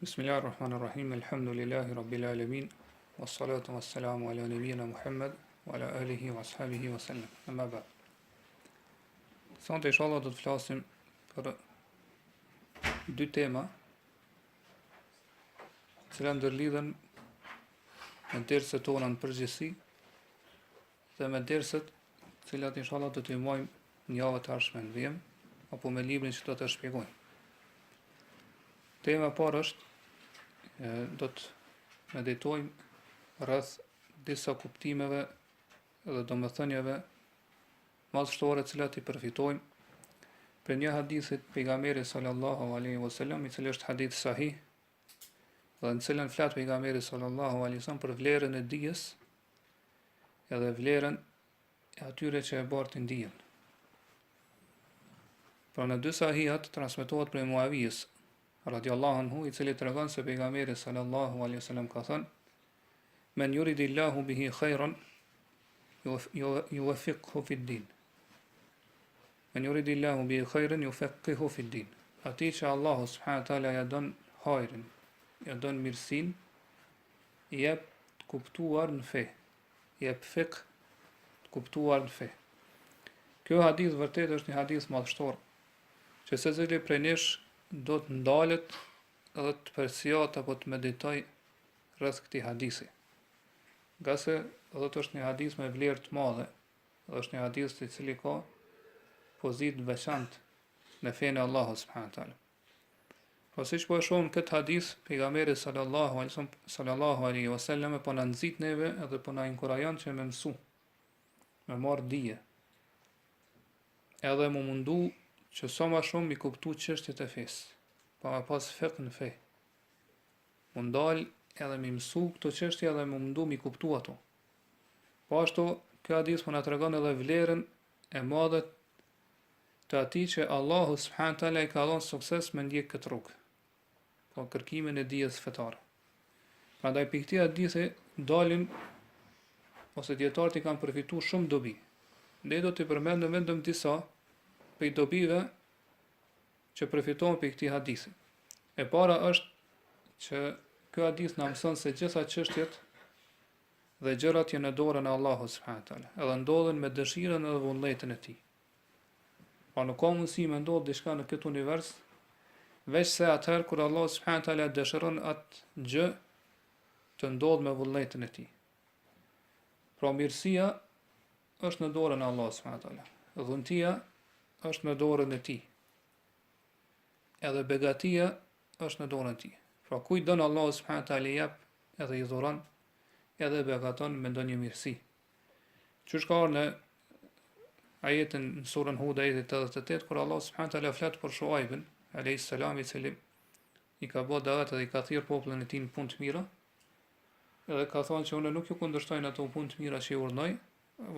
Bismillahirrahmanirrahim. Alhamdulillahi rabbil alamin. Wassalatu wassalamu ala nabiyyina Muhammad wa ala alihi wa ashabihi wa sallam. Amma ba'd. Sonte inshallah do të flasim për dy tema, të cilat ndërlidhen me dersët tona në përgjithësi dhe me dersët të cilat inshallah do t'i marrim në javën e ardhshme në vim, apo me librin që do të shpjegojmë. Tema e parë është do të meditojmë rreth disa kuptimeve dhe domethënieve madhështore të cilat i përfitojmë për një hadithit pejgamberit sallallahu alaihi wasallam, i cili është hadith sahih, dhe në cilën flet pejgamberi sallallahu alaihi wasallam për vlerën e dijes edhe vlerën e atyre që e bartin dijen. Pra në dy sahihat transmetohet prej Muavijës radiallahu anhu, i cili tregon se pejgamberi sallallahu alaihi wasallam ka thënë: "Men yuridillahu bihi khairan yuwaffiqhu fid din." Men yuridillahu bihi khairan yufaqihu fid din. Atij që Allahu subhanahu wa taala ja don hajrin, ja don mirësinë, i jep të kuptuar në fe, i jep fiqh të kuptuar në fe. Kjo hadith vërtet është një hadith madhështor, që secili prej nesh do të ndalet edhe të përsiat apo të meditoj rreth këtij hadithi. Nga se edhe të është një hadith me vlerë të madhe, edhe është një hadith i cili ka pozitë veçantë në fenë e Allahut subhanahu wa taala. Po siç po e shohim këtë hadith, pejgamberi sallallahu alaihi wasallam po na nxit neve edhe po na inkurajon që me mësu, me marr dije, edhe më mundu që sa ma shumë mi kuptu çështjet e fesë, pa ma pas fiqh në fe. Më ndal edhe mi mësu këto çështje edhe më mundu mi kuptu ato. Po ashtu, kjo hadith më na tregon edhe vlerën e madhe të atij që Allahu subhanahu taala i ka dhënë sukses me ndjek këtë rrugë, po kërkimin e dijes fetare. Prandaj për këtë hadithi dalin ose dietarët i kanë përfituar shumë dobi. Ne do t'i përmendëm vetëm disa prej dobive që përfitojnë për këtij hadithi. E para është që ky hadith na mëson se gjitha çështjet dhe gjërat janë në dorën e Allahut subhanahu taala, edhe ndodhen me dëshirën edhe vullnetin e tij. Pa nuk ka mundësi me ndodh diçka në këtë univers veç se atëherë kur Allah subhanahu taala dëshiron atë gjë të ndodh me vullnetin e tij. Pra mirësia është në dorën e Allahut subhanahu taala. Dhuntia është në dorën e tij. Edhe begatia është në dorën e tij. Pra kujt don Allahu subhanahu taala i jap edhe i dhuron, edhe begaton me ndonjë mirësi. Çu ka në ajetin në surën Hud ajeti 88, kur Allah subhanahu taala flet për Shuaibin alayhis salam, i cili i ka bërë davet dhe i ka thirr popullin e tij në punë të mira, edhe ka thonë që unë nuk ju kundërshtoj në ato punë të mira që i urdhnoj,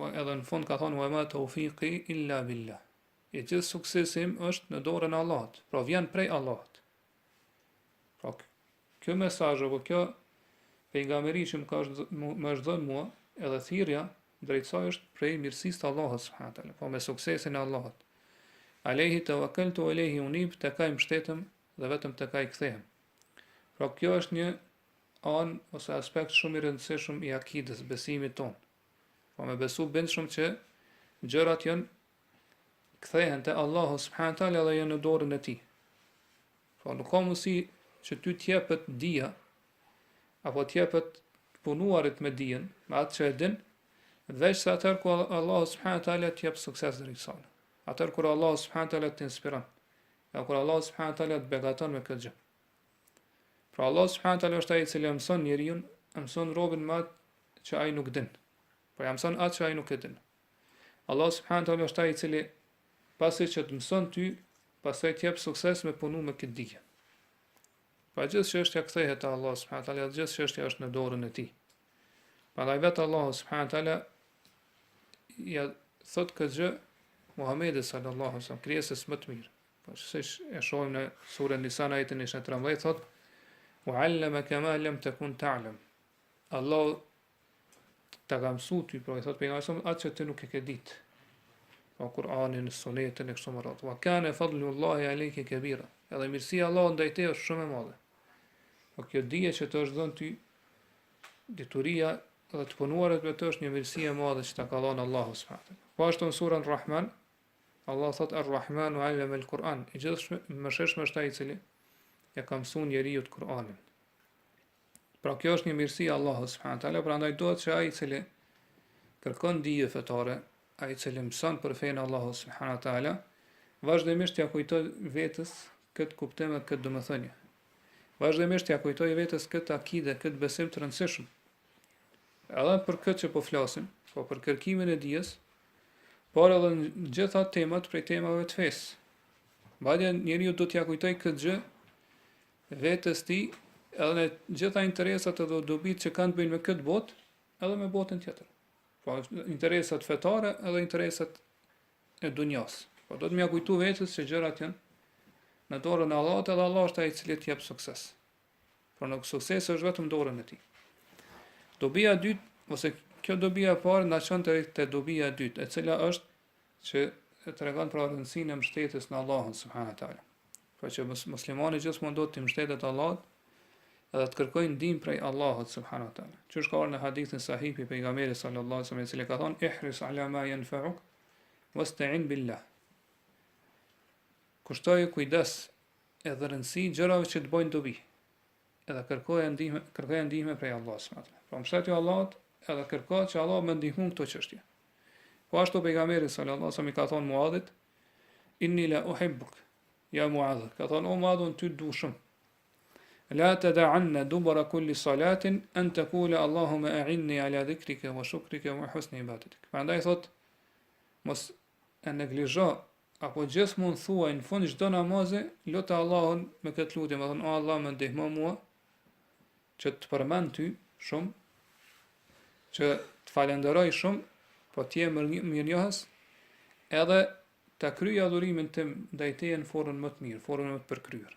edhe në fund ka thonë wa ma tawfiqi illa billah. E gjithë suksesim është në dorën e Allahut, pra vjen prej Allahut. Pra kjo mesazh apo kjo pejgamberi që më është dhënë mua, edhe thirrja drejt saj është prej mirësisë të Allahut subhanahu taala, po me suksesin e Allahut. Alayhi tawakkaltu wa ilayhi unib, tek ai mbështetem dhe vetëm tek ai kthehem. Pra kjo është një anë ose aspekt shumë i rëndësishëm i akidës, besimit ton. Po me besu bindshëm që gjërat janë kthehen te Allahu subhanahu taala dhe janë në dorën e tij. Po nuk ka mundësi që ty t'jepet dija apo t'jepet punuarit me dijen, me atë që e din, veç se atëherë kur Allahu subhanahu taala t'jep sukses drejt saj. Atëherë kur Allahu subhanahu taala t'inspiron, apo kur Allahu subhanahu taala t'begaton me këtë gjë. Pra Allahu subhanahu taala është ai i cili mëson njeriu, mëson robën me atë që ai nuk din. Po ja mëson atë që ai nuk e din. Allahu subhanahu taala është ai i cili pasi që të mëson ty, pastaj t'jep sukses me punu me këtë dije. Pa gjithë çështja kthehet te Allahu subhanahu taala, gjithë çështja është në dorën e tij. Prandaj vetë Allahu subhanahu taala ja thot këtë gjë Muhamedit sallallahu alaihi wasallam, krijesës më të mirë. Po siç e shohim në surën Nisa ajetin e 13 thot: "Wa'allamaka ma lam takun ta'lam." Allah ta ka mësuar ty, pra i thot pejgamberi atë që ti nuk e ke ditë. Pa Kur'anin, Sunetin e kështu me radhë. Wa kana fadlullahi alayka kabira. Edhe mirësia e Allahut ndaj teje është shumë e madhe. Po kjo dije që të është dhënë ty, dituria dhe të punuarit me të është një mirësi e madhe që ta ka dhënë Allahu subhanahu wa taala. Po ashtu në surën Rahman, Allah thot Ar-Rahmanu 'allama al-Qur'an, i gjithëmshëm është ai i cili ja ka mësuar njeriu të Kur'anin. Pra kjo është një mirësi e Allahut subhanahu wa taala, prandaj duhet që ai i cili kërkon dije fetare, ai i cili mëson për fenë Allahut subhanahu wa taala, vazhdimisht ja kujtoj vetes këtë kuptim dhe këtë domethënie. Vazhdimisht ja kujtoj vetes këtë akide, këtë besim të rëndësishëm. Edhe për këtë që po flasim, po për kërkimin e dijes, por edhe në gjitha temat prej temave të fesë. Madje njeriu do t'ja kujtoj këtë gjë vetes tij, edhe në gjitha interesat edhe dobit që kanë të bëjnë me këtë botë, edhe me botën tjetër. Po interesat fetare edhe interesat e dunjas. Po do të m'ja kujtu vetes se gjërat janë në dorën e Allahut, edhe Allah është ai i cili t'jep sukses. Por në sukses është vetëm dorën e tij. Dobia e dytë, ose kjo dobia e parë na çon te dobia e dytë, e cila është që tregon për rëndësinë e mbështetjes në Allahun subhanahu wa taala. Pra që muslimani gjithmonë do të mbështetet Allahut edhe të kërkojë ndihmë prej Allahut subhanahu wa taala. Që është ka në hadithin sahih i pejgamberit sallallahu alaihi wasallam, i cili ka thonë ihris ala ma yanfa'uk wasta'in billah. Kushtoj kujdes edhe rëndësi gjërave që të bojnë dobi. Edhe kërkoja ndihmë prej Allahut subhanahu wa taala. Pra mbështetja e Allahut edhe kërkohet që Allah më ndihmon këto çështje. Po ashtu pejgamberi sallallahu alaihi wasallam i ka thonë Muadhit, inni la uhibbuk ya Muadh, ka thonë o Muadh, ty du shumë. La tad'anna dubara kulli salatin an taqula Allahumma a'inni ala dhikrika wa shukrika wa husni ibadatik. Prandaj thot mos e neglizho apo gjithmonë thuaj në fund çdo namazi, lut Allahun me këtë lutje, më thon o Allah më ndihmo mua që të përmend ty shumë, që të falenderoj shumë, po të jem mirënjohës, edhe ta kryej adhurimin tim ndaj teje në formën më të mirë, formën më të përkryer.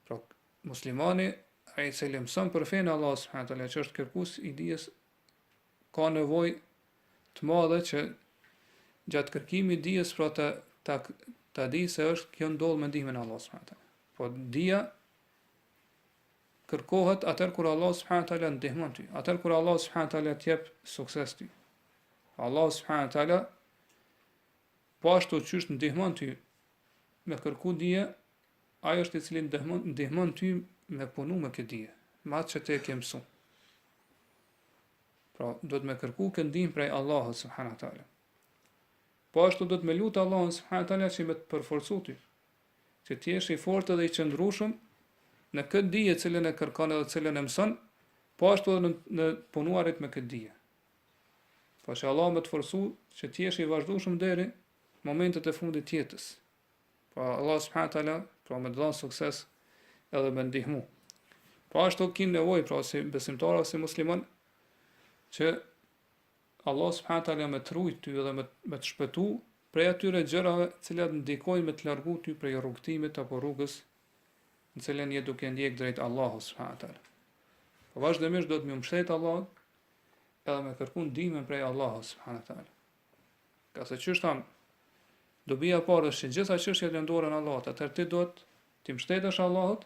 Pra muslimani, ai i cili mëson për fenë Allah subhanahu wa taala, që është kërkues i dijes, ka nevojë të madhe që gjatë kërkimit dijes, pra ta di se është kjo ndodh me ndihmën e Allah subhanahu wa taala. Po dija kërkohet atëherë kur Allah subhanahu wa taala ndihmon ty, atëherë kur Allah subhanahu wa taala t'jep sukses ty. Allah subhanahu wa taala po ashtu qysh ndihmon ty me kërku dije, ai është i cili ndihmon ty me punu me këtë dije, me atë që te ke mësuar. Pra do të me kërku këtë ndihmë prej Allahut subhanahu wa taala. Po ashtu do të me lutë Allahun subhanahu wa taala që me të përforcu ty, që ti jesh i fortë dhe i qëndrueshëm në këtë dije cilën e kërkon edhe cilën e mëson, po ashtu edhe në punuarit me këtë dije. Po që Allah me të forcu që ti jesh i vazhdueshëm deri momentet e fundit të jetës. Po Allah subhanahu wa taala pra me të dhënë sukses edhe me ndihmu. Po ashtu kin nevojë pra si besimtar ose si musliman që Allah subhanahu wa taala me të rujt ty edhe me të shpëtu prej atyre gjërave të cilat ndikojnë me të largu ty prej rrugtimit apo rrugës në cilën je duke ndjek drejt Allahut subhanahu wa taala. Po vazhdimisht do të më mbështet Allah edhe me kërku ndihmën prej Allahut subhanahu wa taala. Ka se çështë tham, dobia e parë është që gjitha çështjet janë në dorën e Allahut, atëherë ti duhet të mbështetesh Allahut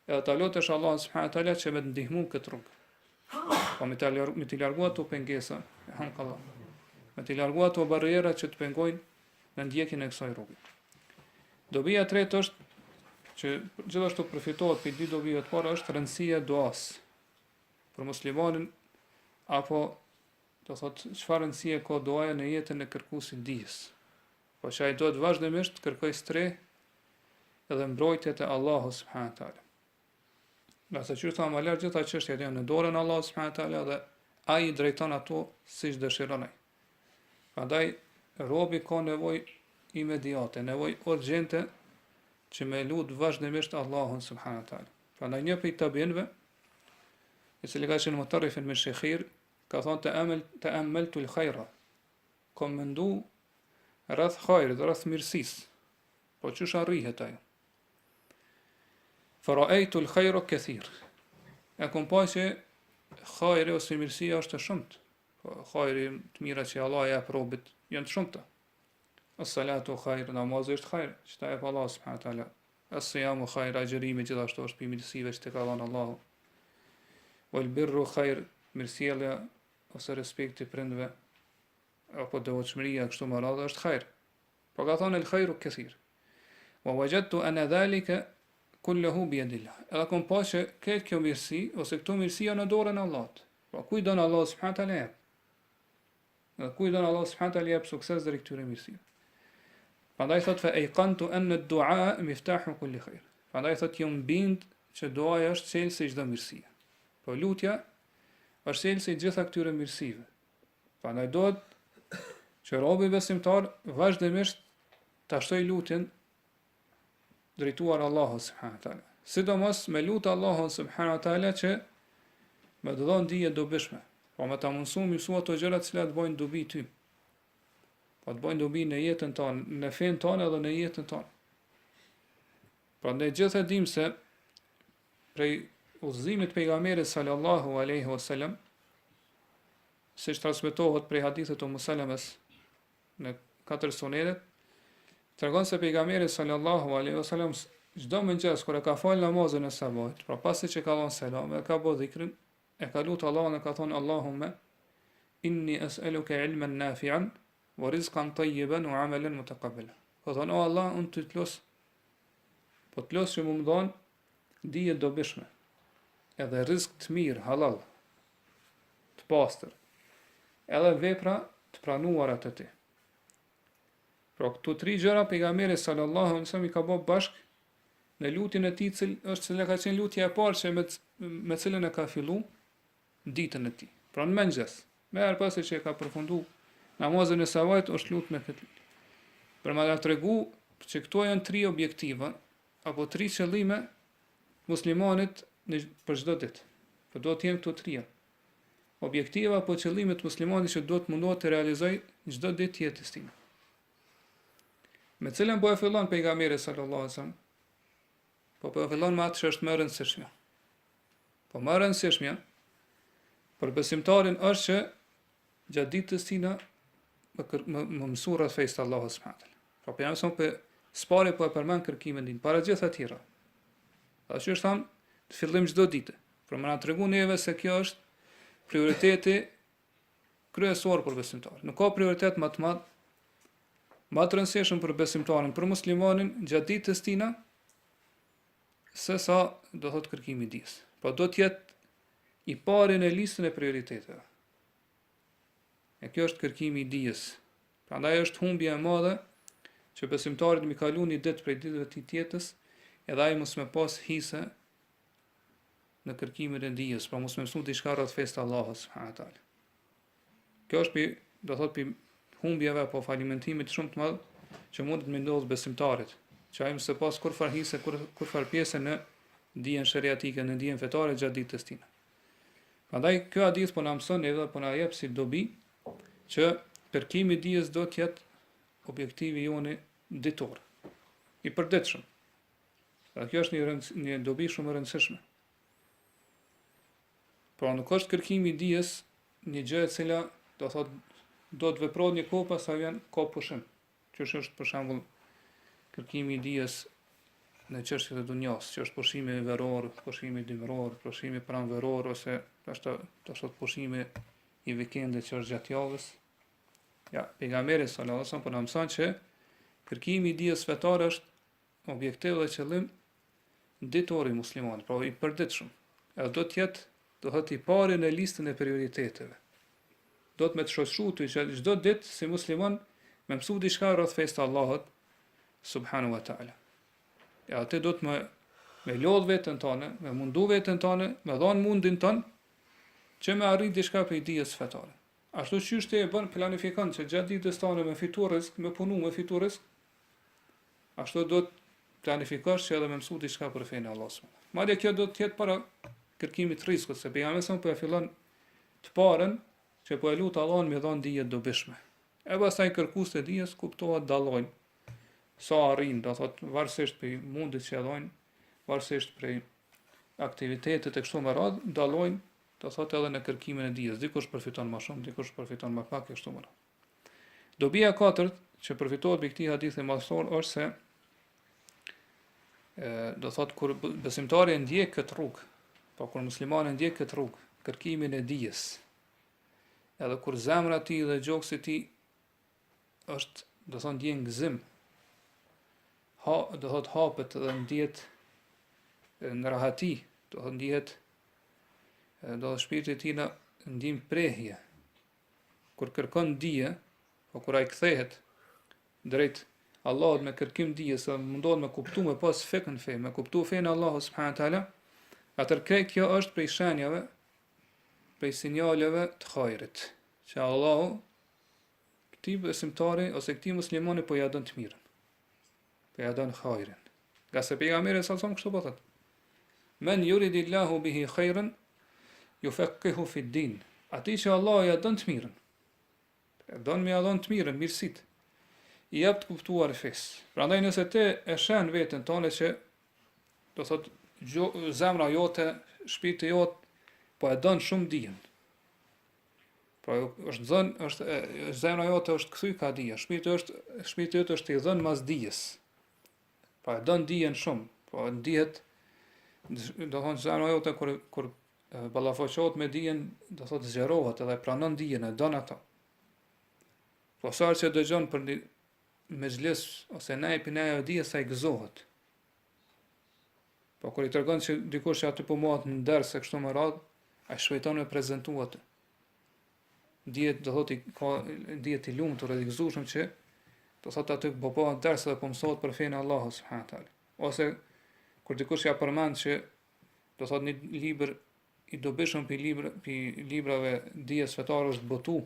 edhe ta lutesh Allahun subhanahu wa taala që me të ndihmu këtë rrugë. Po me të largu ato pengesa, hamkallah. Me të largu ato barriera që të pengojnë në ndjekjen e kësaj rruge. Dobia e tretë është që gjithashtu përfitohet për dy dobive të para, është rëndësia e duas për muslimanin, apo do thot çfarë rëndësie ka duaja në jetën e kërkuesit dijes. Po që ai duhet vazhdimisht të kërkojë streh edhe mbrojtjet e Allahut subhanahu wa taala. Nëse që thamë alert gjitha çështjet janë në dorën e Allahut subhanahu wa taala dhe ai i drejton ato siç dëshiron ai. Prandaj robi ka nevojë imediate, nevojë urgjente që me lut vazhdimisht Allahun subhanahu wa taala. Prandaj një prej tabinëve, i cili ka qenë mutarrifin me shekhir, ka thonë të ameltu l-khajra, kom mendu rreth khajrit, rreth mirësisë, po çush arrihet ajo? Fara'aytu l-khajra kathir. E kom pa që khajri ose mirësia është e shumtë. Po khajri të mira që Allah ja probit janë të shumta. As-salatu khajr, namazi është khajr, që ta jep Allah subhanahu wa taala. as-siyamu khair, agjërimi gjithashtu është për mirësive që të ka dhënë Allahu. Wal birru khair, mirësjellja ose respekti prindve apo devotshmëria kështu me radhë është khair. Po ka thonë el khairu kathir. Wa wajadtu ana dhalika kulluhu bi yadillah. Edhe kom pa që këtë kjo mirësi ose këto mirësi janë në dorën e Allahut. Po kujt don Allah subhanahu wa taala jep? Edhe kujt don Allah subhanahu wa taala jep sukses deri këtyre mirësive. Prandaj thot fa ayqantu anna ad-du'a miftahu kulli khair. Prandaj thot jam bind që duaja është çelësi çdo mirësie. Po lutja është çelësi gjitha këtyre mirësive. Prandaj duhet që robi besimtar vazhdimisht ta shtoj lutjen drejtuar Allahut subhanahu wa taala. Sidomos me lutë Allahun subhanahu wa taala që me të dhënë dije dobishme. Po me ta mundësu mësu ato gjëra të cilat bojnë dobi ty. Po të bojnë dobi në jetën tonë, në fen tonë edhe në jetën tonë. Prandaj gjithë e dim se prej udhëzimit pejgamberit sallallahu alaihi wasallam, siç transmetohet prej hadithit të Musallames në 4 sunetet, tregon se pejgamberi sallallahu alaihi wasallam çdo mëngjes kur e ka fal namazin e sabahit, pra pasi që ka dhënë selam, e ka bë dhikrin, e ka lutur Allahun e ka thonë Allahumma inni as'aluka ilman nafi'an wa rizqan tayyiban wa 'amalan mutaqabbalan. Po thonë o Allah, unë të los, po të los që më dhon dije dobishme, edhe rizq të mirë, halal, të pastër, edhe vepra të pranuara të ti. Pra këtu 3 gjëra pejgamberi sallallahu alaihi wasallam i ka bërë bashk në lutjen e tij, cila ka qenë lutja e parë që me cilën e ka fillu ditën e tij. Pra në mëngjes, më herë pasi që e ka përfundu namazin e sabahit, është lutë me këtë. Për ma tregu që këto janë 3 objektiva apo 3 qëllime muslimanit për çdo ditë. Po do të jenë këto 3 objektiva apo qëllimet muslimanit që do të mundohet të realizoj çdo ditë jetës tij. Me cilën po e fillon pejgamberi sallallahu alaihi wasallam? Po e fillon me atë që është më e rëndësishme. Po më e rëndësishme për besimtarin është që gjatë ditës tina më mësu rreth fesë të Allahut subhanahu wa taala. Po për jamë për spari po e përmend kërkimin din, para gjitha tjera. Ashtu është thamë, të fillim çdo ditë. Për më na tregu neve se kjo është prioriteti kryesor për besimtarin. Nuk ka prioritet më të madh, më të rëndësishëm për besimtarin, për muslimanin gjatë ditës tina, se sa do thot kërkimi i dijes. Po do të jetë i pari në listën e prioriteteve. E kjo është kërkimi i dijes. Prandaj është humbja e madhe që besimtarit mi kalu një ditë prej ditëve të tjetës, edhe ai mos me pas hise në kërkimin e dijes, pra mos me mësu diçka rreth fesë të Allahut subhanahu wa taala. Kjo është do thot humbjeve apo falimentimit shumë të madh që mund të më ndodhë besimtarit, që ai mos e pas kur farhise, kur far pjesë në dijen sheriatike, në dijen fetare gjatë ditës tina. Prandaj ky hadith po na mëson edhe po na jep si dobi që kërkimi i dijes do të jetë objektivi joni ditor, i përditshëm. Dhe kjo është një dobi shumë e rëndësishme. Pra nuk është kërkimi i dijes një gjë e cila do thotë do të veprohet një kohë pas sa vjen ka pushim. Që është për shembull kërkimi i dijes në çështjet e dunjas, që është pushimi veror, pushimi dimëror, pushimi pranveror ose ashtu pushimi i vikendit që është gjatë javës. Ja, pejgamberi sallallahu alajhi wasallam po na mëson që kërkimi i dijes fetare është objektiv dhe qëllim ditor i muslimanit, pra i përditshëm. Edhe do të jetë, do thotë i pari në listën e prioriteteve. Do të me të shoqëru ty që çdo ditë si musliman me mësu diçka rreth fesë të Allahut subhanahu wa taala. Ja, atë do të me lodh veten tonë, me mundu veten tonë, me dhon mundin ton që me arrit diçka prej dijes fetare. Ashtu siç ti e bën planifikon që gjatë ditës tonë me fitu rrezik, me punu me fitu rrezik, ashtu do të planifikosh që edhe me mësu diçka për fenë e Allahut. Madje kjo do të jetë para kërkimit të rrezikut, se pejgamberi po e fillon të parën që po e lut Allahun me dhon dije dobishme. E pastaj kërkues të dijes kuptohet dallojnë sa arrin, do thotë varësisht prej mundit që dhojnë, varësisht prej aktivitetet e kështu me radhë, dallojnë, do thotë edhe në kërkimin e dijes. Dikush përfiton më shumë, dikush përfiton më pak e kështu me radhë. Dobia e katërt që përfitohet me këtë hadith e madhësor është se Do thot kur besimtari e ndjek këtë rrugë, po kur muslimani e ndjek këtë rrugë, kërkimin e dijes, edhe kur zemra e tij dhe gjoksi i tij është, do thot ndjen gëzim, do thot hapet dhe ndjet në rahati, do thot ndjet, do shpirti i tij në ndjen prehje. Kur kërkon dije, po kur ai kthehet drejt Allahut me kërkim dijes, mundohet me kuptu me pas fikën fe, me kuptu fen Allahu subhanahu taala, atëherë kjo është prej shenjave, prej sinjaleve të hajrit, që Allahu këtij besimtari ose këtij muslimani po ja don të mirën, po ja don hajrin. Nga se pejgamberi sa kështu po thot: Men yuridillahu bihi khairan yufaqihu fi din. Atij që Allahu ja don të mirën, don me ja don të mirën, mirësitë, i jep të kuptuar fesë. Prandaj nëse ti e shen veten tonë që do thot zemra jote, shpirti jot po e don shumë dijen. Po zemra jote është kthy ka dija, shpirti jot është i dhënë mas dijes. Po e don dijen shumë, po ndihet, do thon zemra jote kur ballafaqohet me dijen, do thot zgjerohet edhe pranon dijen, e don ato. Po sa që dëgjon për mezhlis ose ne pinaj e dijes sa i gëzohet. Po kur i tregon që dikush që aty po mohat në ders se kështu me radh, ai shpejton me prezantuat. Dihet do thotë ka dihet i lumtur edhe i gëzueshëm që do thotë aty po bëhet ders dhe po mësohet për fenë Allahut subhanahu taala. Ose kur dikush ja përmend që do thotë një libër i dobishëm për librave dijes fetare është botu,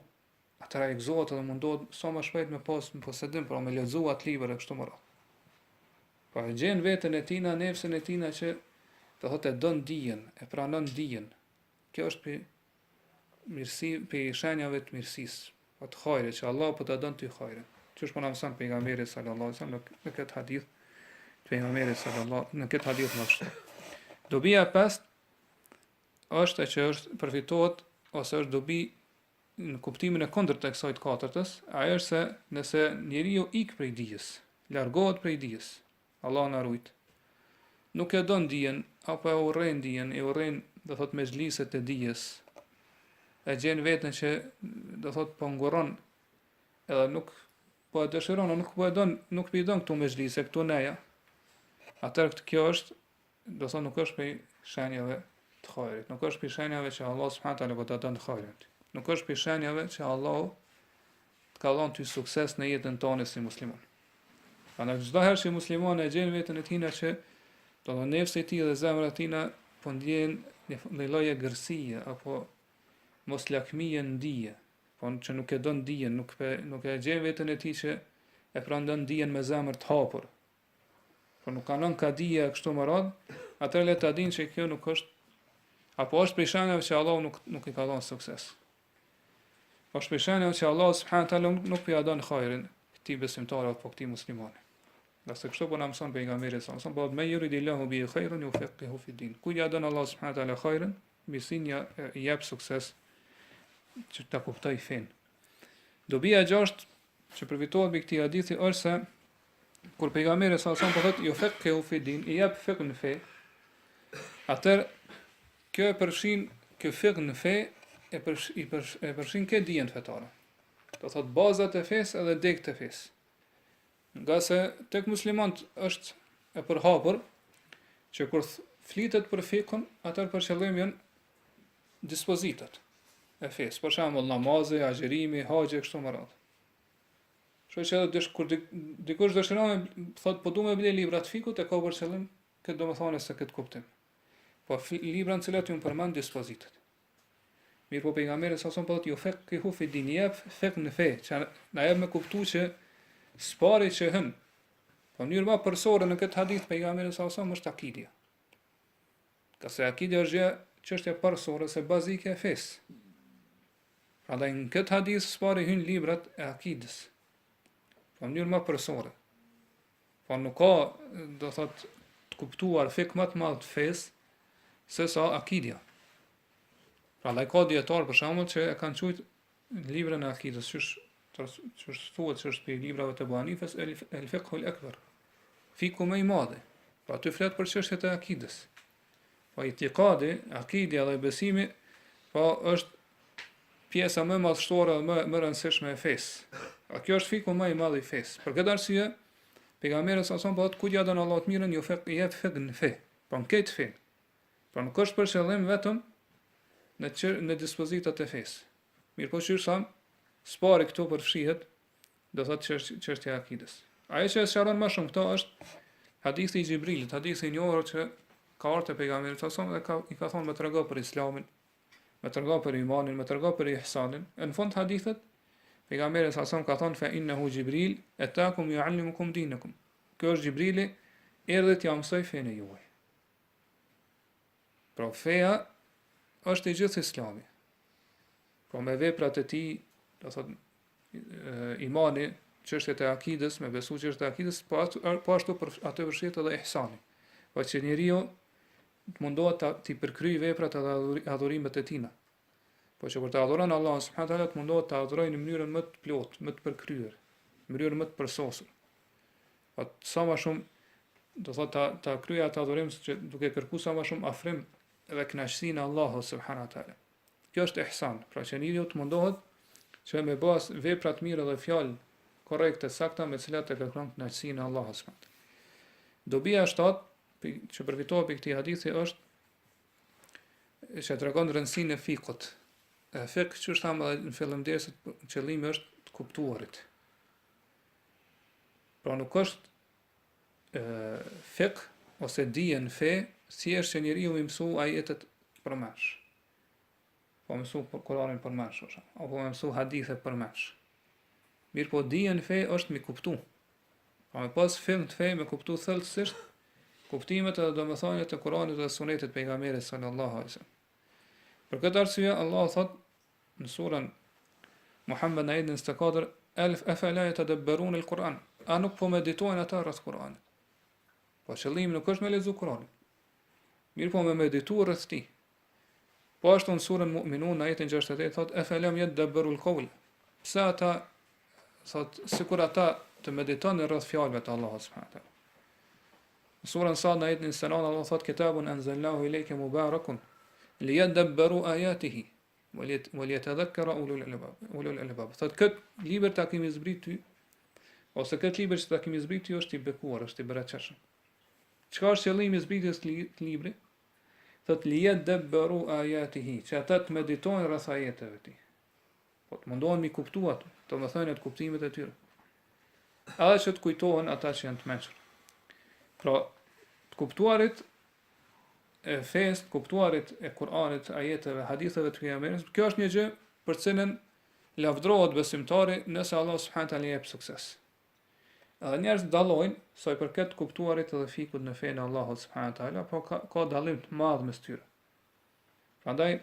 atëra i gëzohet edhe mundohet sa më shpejt me pas në posedim, pra me lexu atë libër e kështu me radhë. Pa e gjen veten e tina, nefsin e tina që do thotë e don dijen, e pranon dijen. Kjo është për mirësi, për shenjave të mirësisë, pa të hajrit, që Allah po ta don ty hajrin. Qysh po na mëson pejgamberi sallallahu alajhi wasallam në këtë hadith të pejgamberit sallallahu në këtë hadith më kështu. Dobia e pestë është që është përfitohet ose është dobi në kuptimin e kundërt të kësaj të katërtës, ajo është se nëse njeriu ik prej dijes, largohet prej dijes, Allah na ruajt, nuk e don dijen apo e urren dijen, e urren do thot mezhliset e dijes, e gjen veten që do thot po nguron, edhe nuk po e dëshiron, nuk po e don, nuk po i don këtu mezhlise, këtu neja. Atëherë kjo është, do thot nuk është prej shenjave të hajrit, nuk është prej shenjave që Allah subhanahu taala po ta don hajrin. Nuk është për shenjave që Allahu të ka dhënë ty sukses në jetën tonë si musliman. Prandaj çdo herë që muslimani e gjen veten e tij që do të nefsi i tij dhe zemra e tij po ndjen një lloj gërsie apo moslakmie në dije, po që nuk e don dijen, nuk e gjen veten e tij që e pranon dijen me zemër të hapur. Po nuk kanon ka dije kështu më radh, atëherë le ta dinë se kjo nuk është apo është për shenjave që Allahu nuk i ka dhënë sukses. Është për shenjave që Allah subhanahu taala nuk po ja don hajrin këtij besimtari apo këtij muslimani. Nga se kështu po na mëson pejgamberi sa, po me yuridillahu bi khairin yufaqihu fi din. Ku ja don Allah subhanahu taala hajrin, mirësinë i jep sukses që ta kuptoj fen. Dobia e gjashtë që përfitohet me këtë hadith është se kur pejgamberi sa po thotë yufaqihu fi din, i jep fikën në fe, atëherë kjo e përfshin kjo fikën në fe e përshin këtë dijen fetare. Do thot bazat e fesë edhe degët e fesë. Nga se tek muslimant është e përhapur që kur flitet për fikun, atëherë për qëllim janë dispozitat e fesë. Për shembull namazi, agjërimi, haxhi kështu me radhë. Kështu që kur dikush dëshiron thot po duam të blej libra të fikut, e ka për qëllim këtë domethënë se këtë kuptim. Po libra në cilat ju përmend dispozitat. Mirë po pejgamberi sa son po thotë ju fiqhu fi din, jep fiq në fe, që na jep me kuptu që spari që hën, po në mënyrë më përsore në këtë hadith pejgamberi sa son është akidja. Ka se akidja është çështja përsore se bazike e fesë. Prandaj në këtë hadith spari hyn librat e akidës. Po në mënyrë më përsore. Po nuk ka, do thotë, të kuptuar fiq më të madh të fesë se sa akidja. Prandaj ka dietar për shembull që e kanë thujt librën e akidës, që thuhet se është për librave të Abu Hanifes el fiqhul akbar. Fiku më i madh. Po aty flet për çështjet e akidës. Po itikadi, akidja dhe besimi, po është pjesa më madhështore dhe më rëndësishme e fesë. A kjo është fiku më i madh i fesë. Për këtë arsye, pejgamberi sa son po ku ja don Allahu të mirën, ju jep fik në fe. Po në këtë fe. Po nuk është për qëllim vetëm në dispozitat e fesë. Mirë po qysh tham, spari këtu përfshihet, do thotë çështja e akidës. Ajo që sqaron më shumë këto është hadithi i Xhibrilit, hadithi i njohur që ka ardhur te pejgamberi sa son dhe i ka thonë më trego për Islamin, më trego për imanin, më trego për ihsanin. Në fund hadithet pejgamberi sa son ka thonë fa innahu Jibril atakum yuallimukum dinakum. Kjo është Xhibrili, erdhi t'ja mësoj fenë juaj. Pra feja është i gjithë Islami. Po me veprat e tij, do thotë imani, çështjet e akidës, me besu çështjet e akidës, po ashtu për atë përfshihet edhe ihsani. Po që njeriu të mundohet të përkryej veprat edhe adhurimet e tina. Po që kur të adhuron Allahun subhanahu wa taala të mundohet të adhurojë në mënyrën më të plotë, më të përkryer, në mënyrën më të përsosur. Po sa më shumë do thotë ta kryej atë adhurim që duke kërkuar sa më shumë afrim dhe kënaqësinë e Allahut subhanahu wa taala. Kjo është ihsan, pra që njeriu të mundohet që me bas vepra të mira dhe fjalë korrekte sakta me cilat e kërkon kënaqësinë e Allahut subhanahu wa taala. Dobia e 7 që përfitohet për këtij hadithi është që tregon rëndësinë e fikut. Fik, që është thamë në fillimderi, qëllimi është të kuptuarit. Pra nuk është fik ose dije në fe, si është që njeriu i mësu ajetet përmesh. Po mësu Kur'anin përmesh, apo mësu hadithe përmesh. Mirë po dije në fe është mi kuptu. Pra me pas film të fe, me kuptu thellësisht kuptimet edhe domethëniet e Kur'anit dhe Sunetit pejgamberit sallallahu alaihi wasallam. Për këtë arsye Allah thot në surën Muhammed në ajetin 24, afala yatadabbarun al-Quran. A nuk po meditojnë ata rreth Kur'anit? Po qëllimi nuk është me lexu Kur'anin. Mirë po me meditu rreth tij. Po ashtu në surën Mu'minun në ajetin 68 thot afalam yadabbaru al-qawl. Pse ata thot sikur ata të meditojnë rreth fjalëve të Allahut subhanahu wa taala. Në surën Sad në ajetin 9 Allah thot kitabun anzalnahu ilayka mubarakun liyadabbaru ayatihi waliyatadhakkara ulul albab. Thot këtë libër ta kemi zbrit ty, ose këtë libër që ta kemi zbrit ty është i bekuar, është i bereqetshëm. Çka është qëllimi i zbritjes të librit? Thot liyadabbaru ayatihi, që ata të meditojnë rreth ajeteve të tij. Po të mundohen mi kuptu ato, domethënë të kuptimet e tyre. Edhe që të kujtohen ata që janë të mençur. Pra, të kuptuarit e fesë, kuptuarit e Kur'anit, ajeteve, haditheve të pejgamberit, kjo është një gjë për cilën lavdrohet besimtari nëse Allah subhanahu wa taala jep sukses. Edhe njerëz dallojnë sa i përket kuptuarit edhe fikut në fenë e Allahut subhanahu wa taala, po ka dallim të madh mes tyre. Prandaj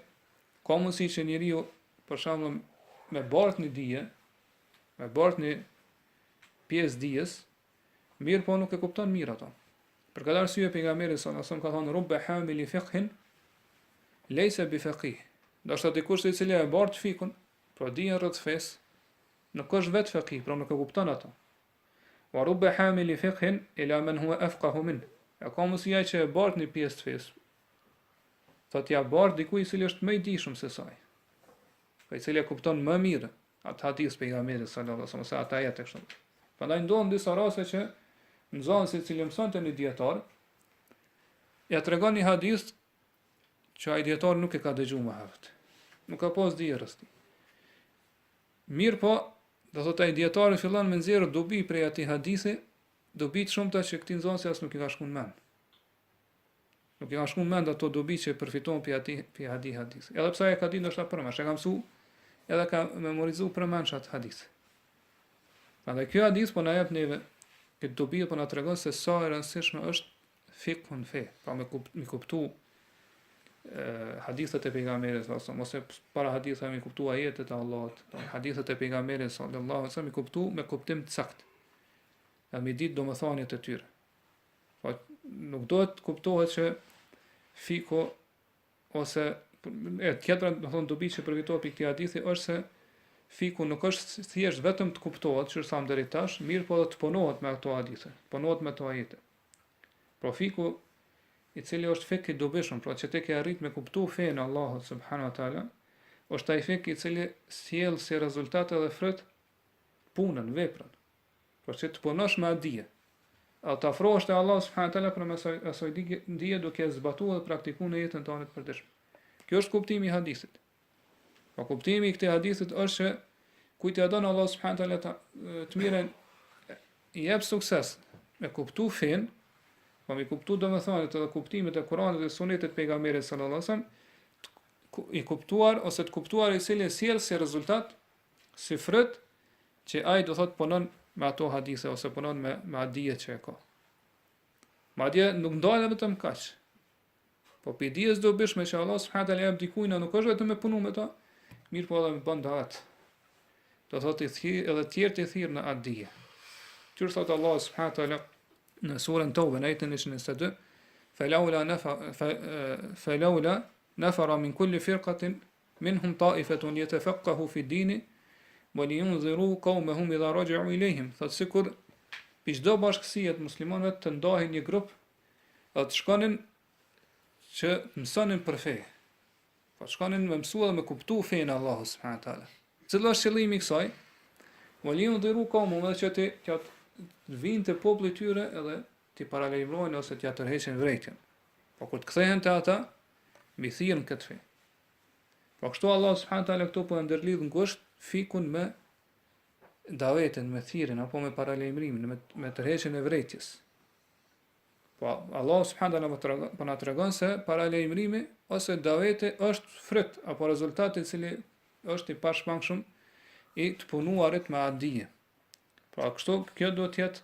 ka mundësi që njeriu për shembull me bart një dije, me bart një pjesë dijes, mirë po nuk e kupton mirë ato. Për këtë arsye pejgamberi sallallahu alajhi wasallam ka thënë rubba hamili fiqhin laysa bifaqih. Do të thotë dikush i cili e bart fikun, pra dijen rreth fesë, nuk është vetë faqih, pra nuk e kupton ato. Wa rubba hamili fiqhin ila man huwa afqahu min. Ja ka mundësi ai që e bart një pjesë të fesë. Thotë ja bart dikujt i cili është më i dijshëm se saj. Pa i cili e kupton më mirë atë hadith pejgamberit sallallahu alajhi wasallam, sa ata jetë kështu. Prandaj ndodhin disa raste që nxënës i cili mësonte një dietar, ja tregon një hadith që ai dietar nuk e ka dëgjuar më herët. Nuk ka pas dije rreth tij. Mirë po, do thotë ai dietari fillon me nxjerrë dobi prej atij hadithi, dobi të shumta që këtij nxënësi as nuk i ka shkuar mend. Nuk i ka shkuar mend ato dobi që përfiton prej atij hadithi. Edhe pse ai ka ditë ndoshta përmesh, e ka mësuar, edhe ka memorizuar përmesh atë hadith. Prandaj ky hadith po na jep neve këtë dobi po na tregon se sa e rëndësishme është fikun fe, pra me kuptu hadithet e pejgamberit sallallahu alajhi wasallam, ose para hadithave me kuptu ajetet e Allahut, hadithet e pejgamberit sallallahu alajhi wasallam me kuptu me kuptim të saktë. Edhe me ditë domethëniet e tyre. Po nuk duhet kuptohet që fiku ose tjetra, do thonë dobi që përfitohet pikë këtij hadithi është se fiku nuk është thjesht vetëm të kuptohet, që thamë deri tash, mirë po edhe të punohet me ato hadithe, punohet me ato ajete. Pra fiku i cili është fik i dobishëm, pra që te ke arrit me kuptu fenë Allahut subhanahu wa taala, është ai fik i cili sjell si rezultat edhe fryt punën, veprën. Pra që të punosh me atë dije. A të afrohesh te Allahu subhanahu wa taala për mes asaj dije duke zbatuar dhe praktikuar në jetën tënde të përditshme. Kjo është kuptimi i hadithit. Pa kuptimi i këtij hadithit është që kujt ja don Allahu subhanahu wa taala të mirën i jep sukses me kuptu fen, pa me kuptu domethënë edhe kuptimet e Kuranit dhe Sunetit të pejgamberit sallallahu alajhi wasallam, i kuptuar ose të kuptuar i cili sjell si rezultat, si fryt që ai do thot punon me ato hadithe ose punon me atë dije që e ka. Madje nuk ndalet vetëm kaq. Po pe dijes dobishme që Allah subhanahu wa taala jep dikujt nuk është vetëm me punu me ta, mirë po edhe me bën dahat. Do thotë i thirr edhe të tjerë të thirr në atë dije. Që thot Allah subhanahu wa taala në surën Tawbah në ajetin 122, فلولا نفر من كل فرقة منهم طائفة يتفقهوا في الدين ولينذروا قومهم إذا رجعوا إليهم. Thot sikur pi çdo bashkësie të muslimanëve të ndahin një grup dhe të shkonin që mësonin për fe. Po shkonin me mësua dhe me kuptu fenë e Allahut subhanahu wa taala. Cili është qëllimi i kësaj? Waliyundhiru qawmahum, që të vinë të populli tyre edhe t'i paralajmërojnë ose t'ja tërheqin vërejtjen. Po kur të kthehen te ata, mi thirrën këtë fe. Po kështu Allah subhanahu wa taala këtu po ndërlidh ngusht fikun me davetin, me thirrjen apo me paralajmërimin, me tërheqjen e vërejtjes. Po Allah subhanahu wa taala po na tregon se paralajmërimi ose daveti është fryt apo rezultati i cili është i pashmangshëm i të punuarit me atë dije. Pra kështu kjo do të jetë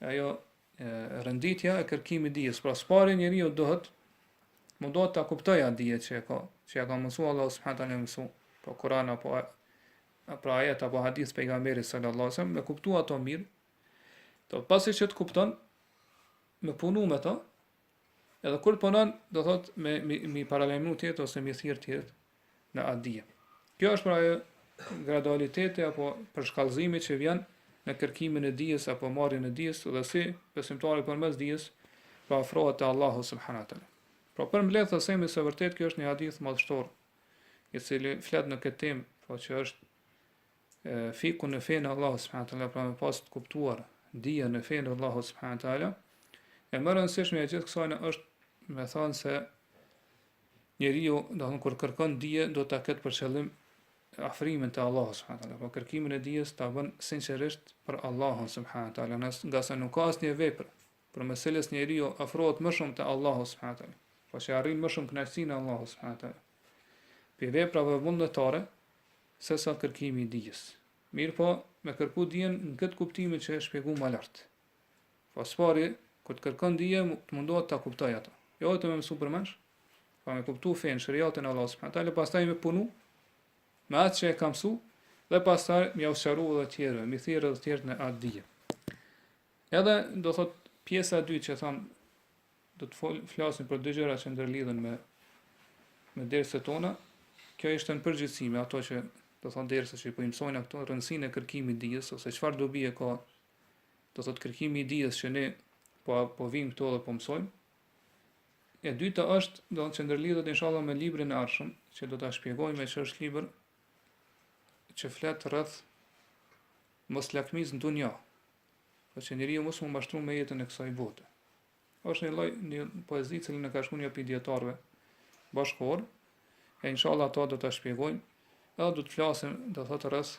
ajo renditja e kërkimit dijes. Pra spari njeriu duhet mundohet ta kuptojë atë dije që e ka mësuar Allah subhanahu wa taala mësu, po Kur'an apo pra ajet apo hadith pejgamberit sallallahu alaihi wasallam, me kuptua ato mirë. Do pasi që të kupton, me punu me to, edhe kur punon, do thot me paralajmëru tjetë ose me thirr tjetë në atë dije. Kjo është pra ajo gradualiteti apo përshkallëzimi që vjen në kërkimin e dijes apo marrjen e dijes dhe si besimtari përmes dijes pra afrohet te Allahu subhanahu wa taala. Pra për mbledh të themi se vërtet kjo është një hadith madhështor, i cili flet në këtë temë, pra që është fiku në fenë e Allahut subhanahu wa taala, pra me pas të kuptuar dijen në fenë e Allahut subhanahu wa taala. E më rëndësishme e gjithë kësaj është me thënë se njeriu, do të kur kërkon dije, do ta ketë për qëllim afrimin te Allahu subhanahu wa taala, po kërkimin e dijes ta bën sinqerisht për Allahun subhanahu wa taala, nga sa nuk ka asnjë vepër për mes cilës njeriu afrohet më shumë te Allahu subhanahu wa taala, po që arrin më shumë kënaqësinë e Allahut subhanahu wa taala. Për veprave vullnetare se sa kërkimi i dijes. Mirë po, me kërku dijen në këtë kuptimin që e shpjegoj më lart. Po spari kur të kërkon dije, të mundohet ta kuptoj ato. Jo vetëm me mësu përmendsh, po me kuptu fen shariatin e Allahut subhanahu wa taala, pastaj me punu me atë që e ka mësu, dhe pastaj më usharu edhe të tjerë, më thirrë edhe të tjerë në atë dije. Edhe do thot pjesa e dytë që tham, do të flasim për dy gjëra që ndërlidhen me dersat tona. Kjo ishte në përgjithësi me ato që do thon dersat që po i mësojnë ato, rëndësinë e kërkimit dijes ose çfarë dobi e ka, do thot kërkimi i dijes që ne po vim këtu dhe po mësojmë. E dyta është, do të ndërlidhet inshallah me librin e ardhshëm, që do ta shpjegojmë që është libër që flet rreth mos lakmis në dunja, për që njeriu mos mu mashtru me jetën e kësaj bote. Është një poezi që në ka shkruar një pediatarëve bashkëkor, e inshallah ato do ta shpjegojmë, edhe do të flasim, do thotë rreth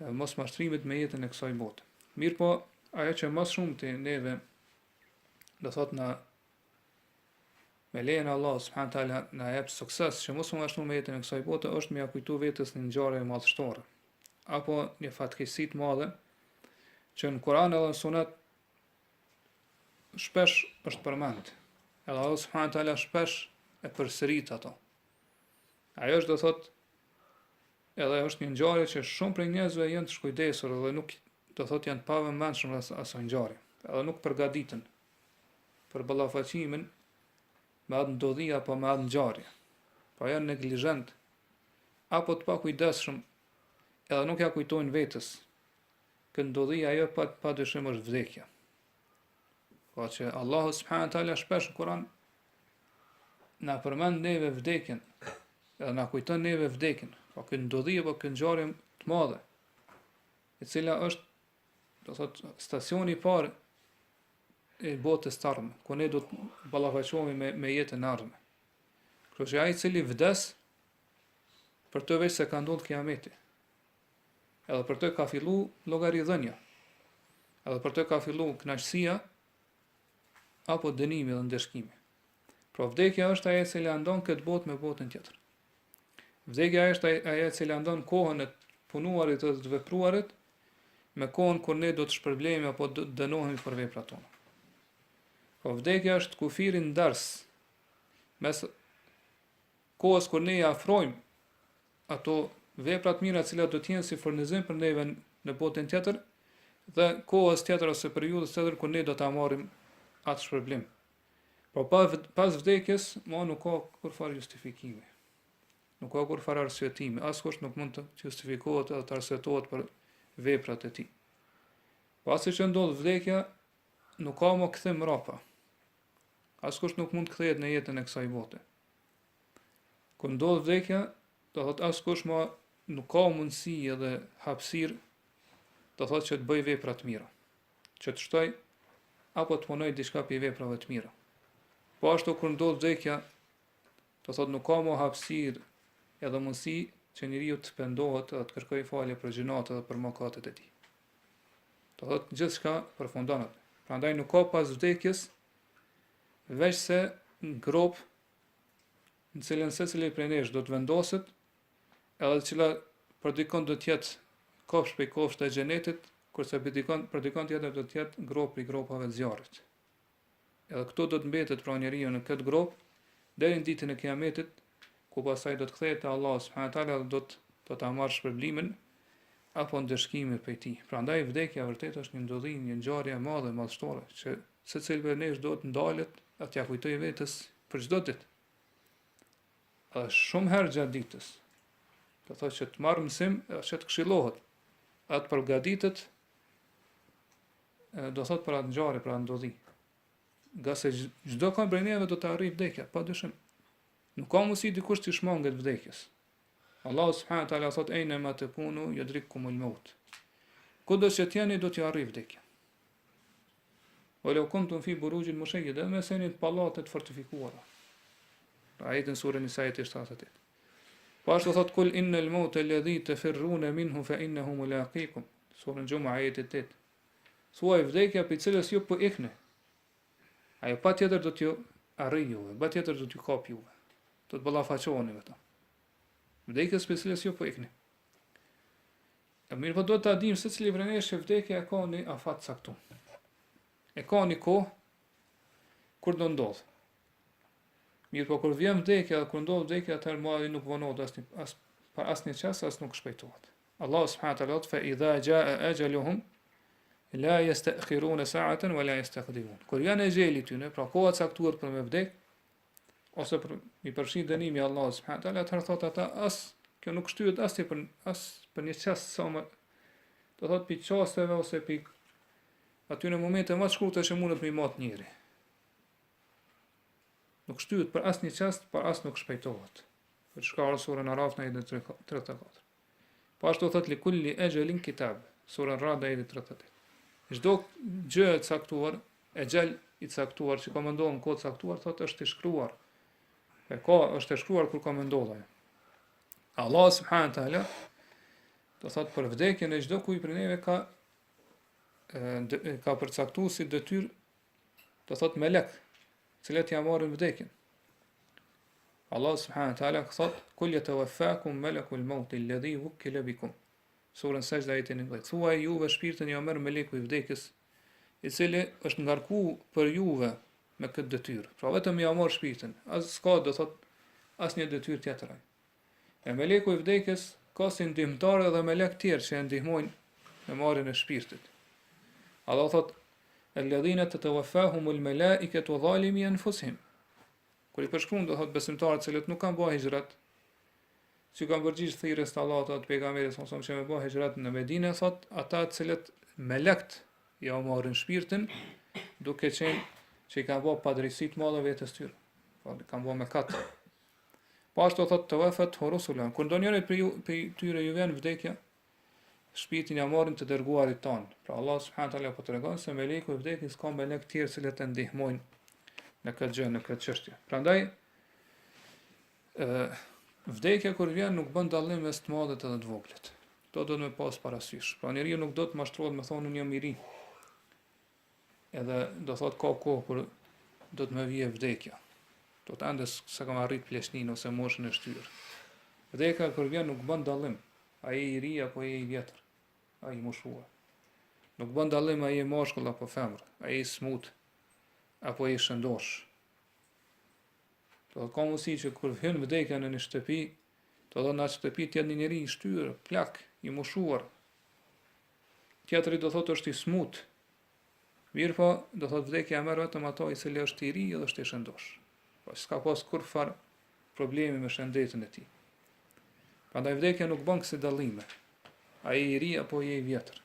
mos mashtrimit me jetën e kësaj bote. Mirë po, ajo që më shumë të neve, do thotë me lejen e Allah subhanahu wa taala na jep sukses që mos u mashtru me jetën e kësaj bote, është me ja kujtu vetes një ngjarje madhështore apo një fatkeqësi të madhe që në Kur'an edhe në Sunet shpesh është përmend. Edhe Allah subhanahu wa taala shpesh e përsërit ato. Ajo është do thot edhe është një ngjarje që shumë prej njerëzve janë të shkujdesur dhe nuk do thot janë të pavëmendshëm asaj ngjarje. Edhe nuk përgatiten për ballafaqimin me atë ndodhi apo me atë ngjarje. Po janë neglizhent apo të pakujdesshëm, edhe nuk ja kujtojnë vetes. Që ndodhi ajo pa dyshim është vdekja. Po që Allahu subhanahu taala shpesh në Kur'an na përmend neve vdekjen, edhe na kujton neve vdekjen. Po kjo ndodhi apo kjo ngjarje të madhe, e cila është, do thot, stacioni i parë e botës së ardhme, ku ne do të ballafaqohemi me jetën e ardhme. Kështu që ai i cili vdes, për të veç se ka ndodhur kiameti. Edhe për të ka fillu llogaridhënia. Edhe për të ka fillu kënaqësia apo dënimi dhe ndeshkimi. Pra vdekja është ajo e cila ndon këtë botë me botën tjetër. Vdekja është ajo e cila ndon kohën e punuarit dhe të vepruarit me kohën kur ne do të shpërblehemi apo do të dënohemi për veprat tona. Po vdekja është kufiri ndars mes kohës kur ne i afrojmë ato veprat mira të cilat do të jenë si furnizim për neve në botën tjetër dhe kohës tjetër ose periudhës tjetër kur ne do ta marrim atë shpërblim. Po pas vdekjes, nuk ka kurfar justifikimi. Nuk ka kurfar arsyetimi, askush nuk mund të justifikohet edhe të arsyetohet për veprat e tij. Pasi që ndodh vdekja, nuk ka më kthim mrapa. Askush nuk mund të kthehet në jetën e kësaj bote. Kur ndodh vdekja, do thot askush më nuk ka mundësi edhe hapësirë, do thot që të bëj vepra të mira, që të shtoj apo të punoj diçka për veprave të mira. Po ashtu kur ndodh vdekja, do thot nuk ka më hapësirë edhe mundësi që njeriu të pendohet dhe të kërkojë falje për gjunat edhe për mëkatet e tij. Do thot gjithçka përfundon atë. Prandaj nuk ka pas vdekjes veç se grop në cilën secili prej nesh do të vendoset, edhe cila për dikon do të jetë kofsh për kofsh të xhenetit, kurse për dikon tjetër do të jetë grop i gropave të zjarrit. Edhe këto do të mbetet pra njeriu në këtë grop deri në ditën e kiametit, ku pasaj do të kthehet te Allahu subhanahu taala dhe do ta marrë shpërblimin apo ndeshkimin prej tij. Prandaj vdekja vërtet është një ndodhi, një ngjarje e madhe madhështore që secili prej nesh do të ndalet atë ja kujtoj vetes për çdo ditë. Është shumë herë gjatë ditës. Do thotë që të marrë mësim, që të këshillohet, atë përgatitet, do thotë për atë ngjarje, për atë ndodhi. Nga se çdo kanë prej neve do të arrijë vdekja, padyshim. Nuk ka mundësi dikush të shmanget vdekjes. Allahu subhanahu taala thot ejna ma takunu yudrikkumul maut. Kudo që t'jeni do t'ju arrijë vdekja. Walau kuntum fi burujin mushayyada, me seni të pallatet fortifikuara. Ajetin surën Nisa 78. Po ashtu thot kul innal mauta alladhi tafirruna minhu fa innahu mulaqikum. Surën Xhuma ajeti 8. Thuaj vdekja për cilës ju po ikni. Ajo patjetër do t'ju arrijë juve, patjetër do t'ju kap juve. Do të ballafaqoheni me ta. Vdekjes për cilës ju po ikni. E mirë po do të adim se cili prej nesh vdekja e ka një afat caktuar. E ka një kohë kur do ndodh. Mirë po kur vjen vdekja dhe kur ndodh vdekja, atëherë mali nuk vonohet asnjë çast, as nuk shpejtohet. Allah subhanahu wa taala fa idha jaa ajaluhum la yasta'khiruna sa'atan wa la yastaqdimun. Kur janë ajeli tyne, pra koha e caktuar për me vdek, ose për mi përfshi dënimi Allah subhanahu wa taala, atëherë thot ata kjo nuk shtyhet as për një çast sa më, do thot pi çasteve ose pi aty në momente më të shkurtë që mundet me mat njëri. Nuk shtyhet për asnjë çast, por as nuk shpejtohet. Për shkallë surën Araf në ajetin 34. Po ashtu thot li kulli ajalin kitab, surën Ra'd ajetin 38. Çdo gjë e caktuar, e gjel i caktuar që ka më ndodhur në kohë caktuar, thot është i shkruar. Është e shkruar kur ka më ndodhur. Allah subhanahu taala do thot për vdekjen e çdo kujt prej neve ka përcaktuar si detyrë, do thot melek, cilët ja marrin vdekjen. Allah subhanahu taala thot kul yatawaffakum malakul maut alladhi wukkila bikum. Surën Sajda ajetin 19. Thuaj juve shpirtin ja merr meleku i vdekjes, i cili është ngarkuar për juve me këtë detyrë. Pra vetëm ja marr shpirtin, as s'ka do thot asnjë detyrë tjetër. E meleku i vdekjes ka si ndihmëtar edhe melek tjerë që e ndihmojnë në marrjen e shpirtit. Allah thot alladhina tatawaffahumul malaikatu zalimi anfusihim. Kur i përshkruan do thot besimtarët cilët nuk kanë bërë hijrat, që kanë përgjigj thirrjes të Allahut atë pejgamberit sa që me bë hijrat në Medinë, thot ata të cilët melekt ja marrin shpirtin, duke qenë që i kanë bërë padrejsi të madhe vetes tyre. Po kanë bërë mëkat. Po ashtu thotë të vefet rusulan. Kur ndonjëri për tyre ju vjen vdekja, shpirtin ja marrin të dërguarit ton. Pra Allah subhanahu wa taala po tregon se meleku i vdekjes ka melek tjerë që të ndihmojnë në këtë gjë, në këtë çështje. Prandaj vdekja kur vjen nuk bën dallim mes të madhit edhe të voglit. Kto do të më pas parasysh. Pra njeriu nuk do të mashtrohet me thonë unë jam i ri. Edhe do thotë ka kohë kur do të më vijë vdekja. Do të andes se kam arrit pleshnin ose moshën e shtyrë. Vdekja kur vjen nuk bën dallim. Ai i ri apo ai i vjetër. Ai i moshuar. Nuk bën dallim ai i mashkull apo femër, ai i smut apo ai i shëndosh. Do ka mundësi që kur hyn vdekja në një shtëpi, do në atë shtëpi të jetë një njeri i shtyrë, plak, i moshuar. Tjetri do thotë është i smut. Mirë po, do thotë vdekja merr vetëm ato i cili është i ri edhe është i shëndosh. Po s'ka pas kurfar problemi me shëndetin e tij. Prandaj vdekja nuk bën kësi dallime. Ai i ri apo ai i vjetër.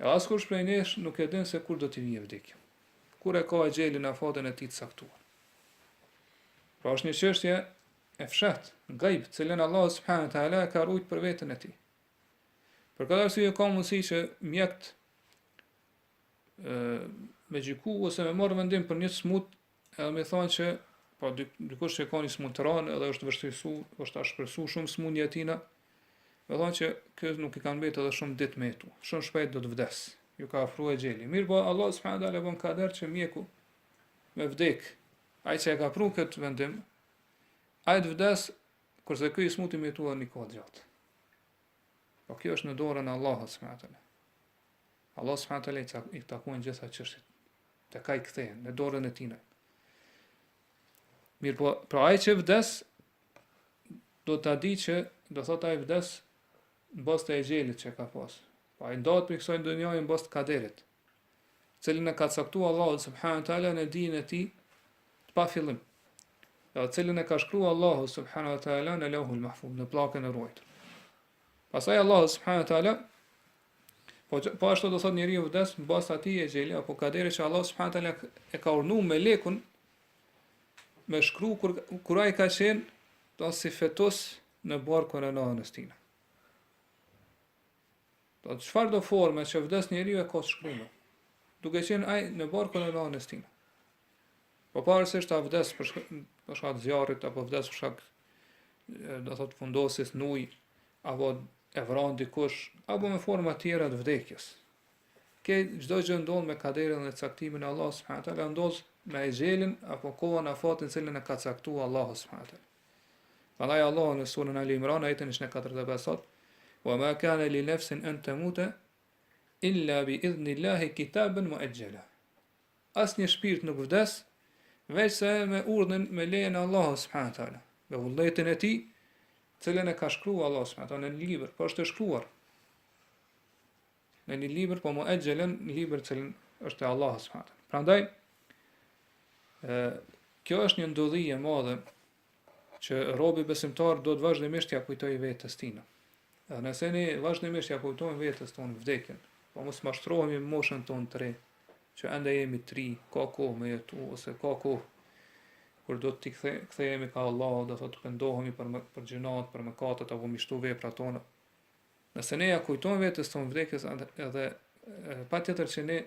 E askush prej nesh nuk e din se kur do t'i vijë vdekja. Kur e ka xhelin në afatën e tij të caktuar. Pra është një çështje e fshehtë, gajb, cilën Allah subhanahu wa taala ka rujt për veten e tij. Për këtë arsye ka mundësi që mjekët me gjyku ose me marrë vendim për një smut edhe me thonë që po dikush që ka një smutëran edhe është vështirësu, është shpresu shumë smundja e tina, me thonë që kjo nuk i kanë mbetë edhe shumë ditë me jetu, shumë shpejt do të vdes, ju ka afruar xheli. Mirë po Allah subhanahu wa taala bën kader që mjeku me vdek, ai që e ka pru këtë vendim, ai të vdes kurse ky i smuti me jetu edhe një kohë gjatë. Po kjo është në dorën e Allahut subhanahu wa taala. Allah subhanahu wa taala i takojnë gjitha çështjet. Tek ai kthehen në dorën e tij. Mirë po, pra ai që vdes do ta di që do thot ai vdes në bazë të xhelit që ka pas. Po ai ndodhet për kësaj ndonjëri në bazë të kaderit, cilin e ka caktuar Allahu subhanahu wa taala në dinën e tij të pa fillim. Dhe cilin e ka shkruar Allahu subhanahu wa taala në Lauhul Mahfuz, në pllakën e ruajtur. Pastaj Allahu subhanahu wa taala po ashtu do thot njeriu vdes në bazë të atij e xheli apo kaderit që Allahu subhanahu wa taala e ka urdhëruar melekun me shkru kur ai ka qenë do si fetus në barkun e nanës tina. Do të çfarë do forme që vdes njeriu e ka shkruar, duke qenë ai në barkun e nanës tina. Po pavarësisht ta vdes për shkak të zjarrit apo vdes për shkak do thot fundosis në ujë apo e vran dikush apo me forma tjera të vdekjes. Çdo gjë ndodh me kaderin dhe caktimin e Allahut subhanahu wa taala, ndodh me xhelin apo kohën e afatin cilën e ka caktuar Allahu subhanahu wa taala. Prandaj Allahu në surën Al-Imran ajetin 45 thot: "Wa ma kana li nafsin an tamuta illa bi idhnillahi kitaban muajjala." Asnjë shpirt nuk vdes veçse me urdhën me lejen e Allahut subhanahu wa taala, me vullnetin e tij, cilën e ka shkruar Allahu subhanahu wa taala në libër, po është e shkruar në një libër, po muajjalan në libër cilën është e Allahu subhanahu wa taala. Prandaj kjo është një ndodhi e madhe që robi besimtar do të vazhdimisht ja kujtojë vetes tina. Edhe nëse ne vazhdimisht ja kujtojmë vetes tonë vdekjen, po mos mashtrohemi me moshën tonë të re, që ende jemi të ri, ka kohë me jetu ose ka kohë kur do të kthehemi ka Allahu, do thotë pendohemi për gjinat, për mëkatet apo mishtu veprat tona. Nëse ne ja kujtojmë vetes tonë vdekjes edhe patjetër që ne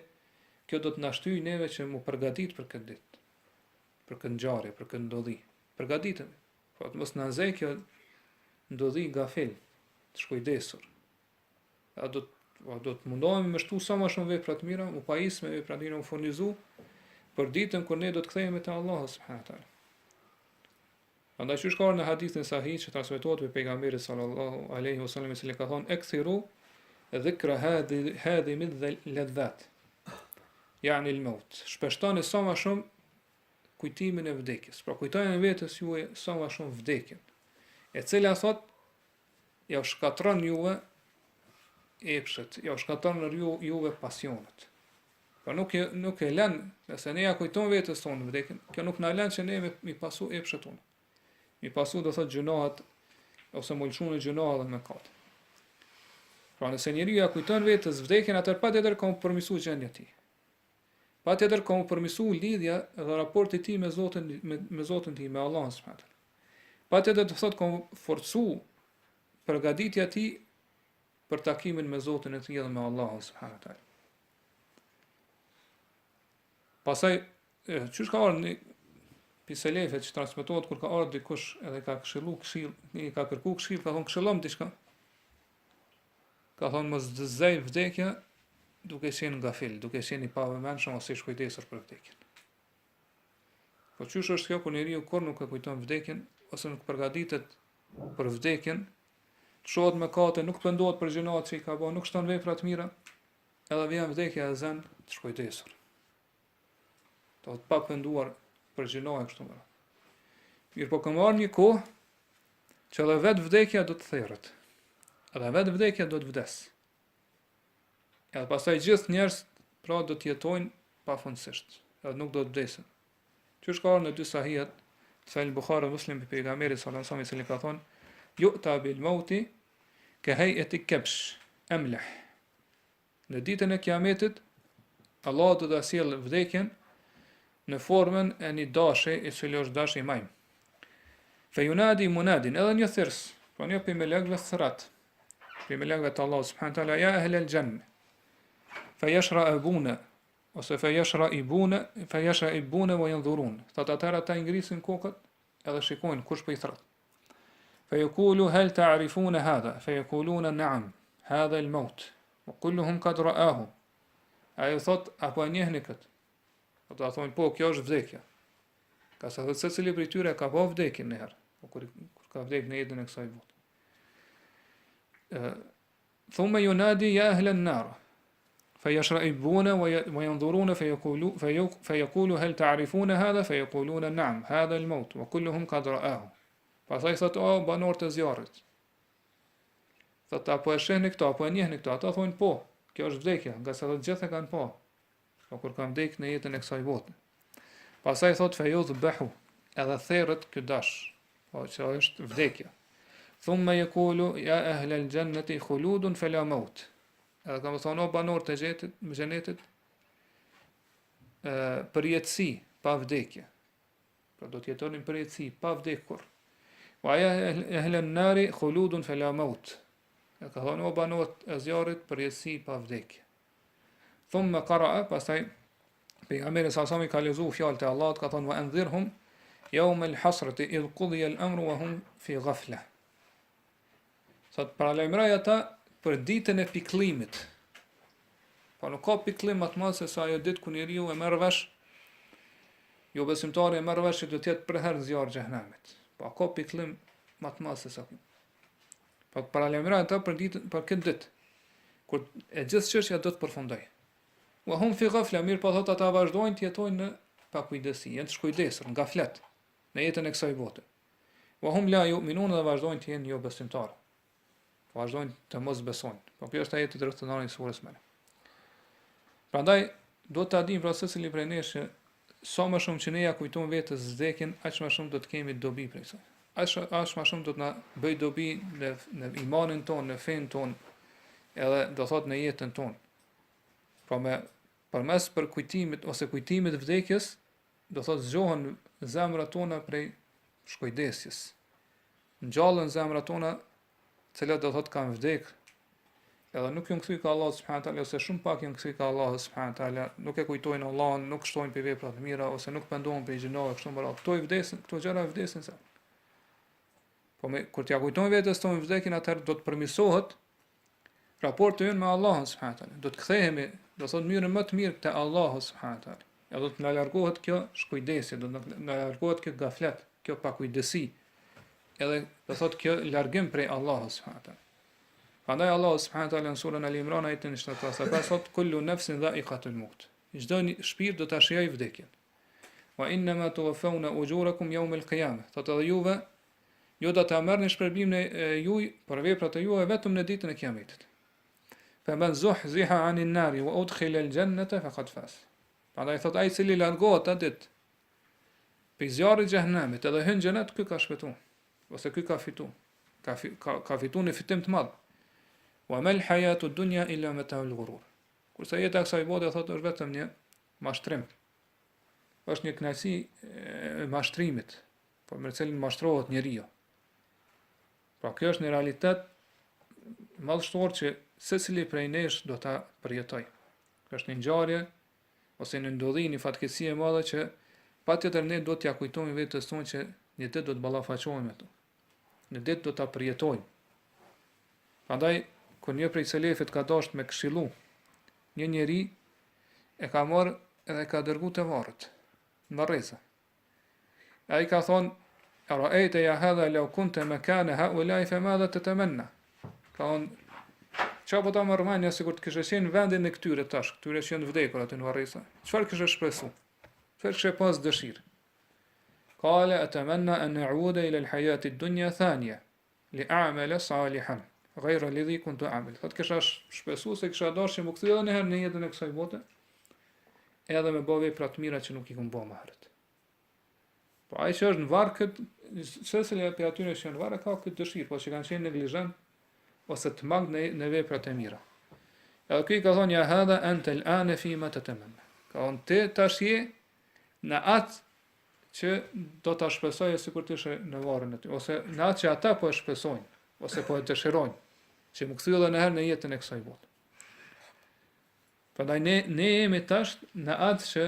kjo do të na shtyjë neve që mu përgatit për këtë ditë, për këtë ngjarje, për këtë ndodhi. Përgatitemi. Po të mos na nxej kjo ndodhi gafel, të shkujdesur. Ja do të mundohemi me shtu sa më shumë vepra të mira, u pajis me vepra të mira, u furnizu për ditën kur ne do të kthehemi te Allahu subhanahu wa taala. Andaj që shkar në hadithin sahih që transmetohet për pejgamberin sallallahu alaihi wasallam i cili ka thonë ekthiru dhikra hadhi min ladhat. Yani al-maut. Shpeshtoni sa më shumë kujtimin e vdekjes. Pra kujtojeni vetes juaj sa më shumë vdekjen, e cila thot ja shkatron juve epshet, ja shkatron juve pasionet. Pra nuk e lën, nëse ne ja kujtojmë vetes tonë vdekjen, kjo nuk na lën që ne mi pasu epshet tonë. Mi pasu do thot gjunohat ose mulçun e gjunohat dhe mëkat. Pra nëse njeriu ja kujton vetes vdekjen, atëherë patjetër ka përmirësuar gjendjen e tij. Patjetër ka u përmirësu lidhja dhe raporti i tij me Zotin tim, me Allahun subhanahu wa taala. Patjetër do thotë ka forcu përgatitja e tij për takimin me Zotin e tij dhe me Allahun subhanahu wa taala. Pastaj çysh ka ardhur piselefet që transmetohet kur ka ardhur dikush edhe ka këshillu këshill, i ka kërku këshill, ka thonë këshillom diçka. Ka thonë mos dëzej vdekja duke qenë ngafil, duke qenë i pavëmendshëm ose i shkujdesur për vdekjen. Po çysh është kjo kur njeriu kur nuk e kujton vdekjen ose nuk përgatitet për vdekjen, çohet mëkate, nuk pendohet për gjërat që i ka bërë, nuk shton vepra të mira, edhe vjen vdekja e zën të shkujdesur. Do të pa penduar për gjëra kështu më. Mirë, po kam marrë një kohë që edhe vetë vdekja do të therrët. Edhe vetë vdekja do të vdes. Edhe pastaj gjithë njerëz pra do të jetojnë pafundësisht, edhe nuk do të vdesin. Çysh ka në dy sahihet, Sahih Buhari Muslim pe pejgamberit sallallahu alaihi wasallam ka thonë: "Yu'ta bil mauti ka hay'ati kabsh amlah." Në ditën e Kiametit, Allah do ta sjellë vdekjen në formën e një dashe i cili është dashi i majm. Fe yunadi munadin, edhe një thërs, pra një për me legve thërat, për me legve të Allah subhanahu taala, ja ehle el jannë, fe jeshra e bune, ose fe jeshra i bune vë jëndhurun. Thot atëra ta ingrisin kokët edhe shikojnë kush për i thërat. Fe jekulu hel ta arifune hadha, fe jekulune naam, hadha il maut, vë kulluhum kad raahu. Ajo thot, apo e njehni këtë. Do ta thonë po, kjo është vdekja. Ka sa thotë secili prej tyre ka pa vdekjen një herë, kur ka vdekë në jetën e kësaj bote. Thumma yunadi ya ahla an-nar fayashra'ibuna wa yanzuruna fayaqulu hal ta'rifuna hadha fayaquluna na'am hadha al-maut wa kulluhum qad ra'ahu. Pastaj thotë o banorët e zjarrit. Thotë apo e shehni këto, apo e njehni këto, ata thonë po, kjo është vdekja, nga sa të gjithë e kanë pa. Po kur kam vdekë në jetën e kësaj bote. Pastaj thot fayudhbahu, edhe therrët ky dash, po që është vdekja. Thumma yaqulu ya ahla al-jannati khuludun fala maut. Edhe kam thonë o banorët e xhenetit, përjetësi pa vdekje. Pra do të jetonin përjetësi pa vdekur. Wa ya ahla an-nari khuludun fala maut. Edhe ka thonë o banorët e zjarrit, përjetësi pa vdekje. Thumma qara'a, pastaj pejgamberi sallallahu alaihi wasallam ka lexuar fjalët e Allahut, ka thonë wa anzirhum yawm al-hasrati idh qudiya al-amru wa hum fi ghafla. Sot paralajmëroj ata për ditën e pikëllimit. Po nuk ka pikëllim më të madh se sa ajo ditë kur njeriu e merr vesh, jo besimtari e merr vesh që do të jetë për herë zjarr xhehenamit. Po ka pikëllim më të madh se sa ky. Po paralajmëroj ata për ditën, për këtë ditë, kur e gjithë çështja do të përfundojë. Wa hum fi ghafla, mirë po thot ata vazhdojnë të jetojnë në pakujdesi, janë të shkujdesur, nga flet në jetën e kësaj bote. Wa hum la yu'minun, dhe vazhdojnë të jenë jo besimtarë. Vazhdojnë të mos besojnë. Po kjo është ajeti drejtënore i surës Maryam. Prandaj do ta dim pra secili prej nesh që sa më shumë që ne ja kujtojmë vetes vdekjen, aq më shumë do të kemi dobi prej saj. Aq më shumë do të na bëj dobi në imanin ton, në fen ton, edhe do thot në jetën ton. Pra përmes për kujtimit ose kujtimit vdekjes, do thot zgjohen zemrat tona prej shkujdesjes. Ngjallen zemrat tona, cilat do thot kanë vdek, edhe nuk janë kthy ka Allah subhanahu taala, ose shumë pak janë kthy ka Allah subhanahu taala, nuk e kujtojnë Allahun, nuk shtojnë për vepra të mira ose nuk pendohen për gjëra kështu më radh. Kto i vdesin, këto gjëra vdesin sa. Po kur t'ja kujtojnë vetes tonë vdekjen, atëherë do të përmirësohet raporti ynë me Allahun subhanahu taala. Do të kthehemi, do thot mënyrën më të mirë te Allahu subhanahu taala. Ja do të na largohet kjo shkujdesje, do të na largohet kjo gaflet, kjo pakujdesi. Edhe do thot kjo largim prej Allahut subhanahu taala. Prandaj Allahu subhanahu taala në surën Al-Imran ajetin 75 thot kullu nafsin dha'iqatul maut. Çdo shpirt do ta shijojë vdekjen. Wa innama tuwaffawna ujurakum yawm al-qiyamah. Thot edhe juve, ju do ta merrni shpërblimin e juaj për veprat e juaja vetëm në ditën e Kiametit. Fa man zuhziha 'anil nari wa udkhila al-jannata faqad faz. Prandaj thot ai i cili largohet atë ditë prej zjarrit të xhehenamit edhe hyn xhenet, ky ka shpëtuar. Ose ky ka fitu. Ka fitu në fitim të madh. Wa mal hayatu dunya illa mata'ul ghurur. Kurse jeta e kësaj bote thotë është vetëm një mashtrim. Është një kënaqësi e mashtrimit, po me cilin mashtrohet njeriu. Pra kjo është një realitet madhështor që secili prej nesh do ta përjetoj. Kjo është një ngjarje ose një ndodhi, një fatkeqësi e madhe që patjetër ne do t'ja kujtojmë vetes tonë që një ditë do të ballafaqohemi me to. Një ditë do ta përjetojmë. Prandaj kur një prej selefit ka dashur me këshillu një njeri, e ka marrë edhe ka dërgu te varret në varreza. Ai ka thonë: "Ra'ayta ya hadha law kunta makana ha'ula'i fa madha tatamanna?" Ka thonë: "Çfarë po ta marrmania sikur të kishe qenë vendin e këtyre tash, këtyre që janë vdekur aty në varreza? Çfarë kishe shpresu? Çfarë kishe pas dëshirë?" Qala atamanna an a'uda ila al-hayati ad-dunya thaniya li a'mala salihan ghayra alladhi kuntu a'mal. Thot kisha shpresu se kisha dashur që më kthye edhe një herë në jetën e kësaj bote, edhe me bëve vepra të mira që nuk i kum bë më herët. Po ai që është në varr kët, secili prej atyre që janë në varr ka këtë dëshirë, po që kanë qenë neglizhent ose të mangë në veprat e mira. Edhe ky ka thonë: "Ja hadha anta al-ana fi ma tatamanna." Ka thonë ti tash je në atë që do ta shpresoje sikur të ishe në varrin e ty, ose në atë që ata po e shpresojnë, ose po e dëshirojnë, që më kthye edhe një herë në jetën e kësaj bote. Prandaj ne jemi tash në atë që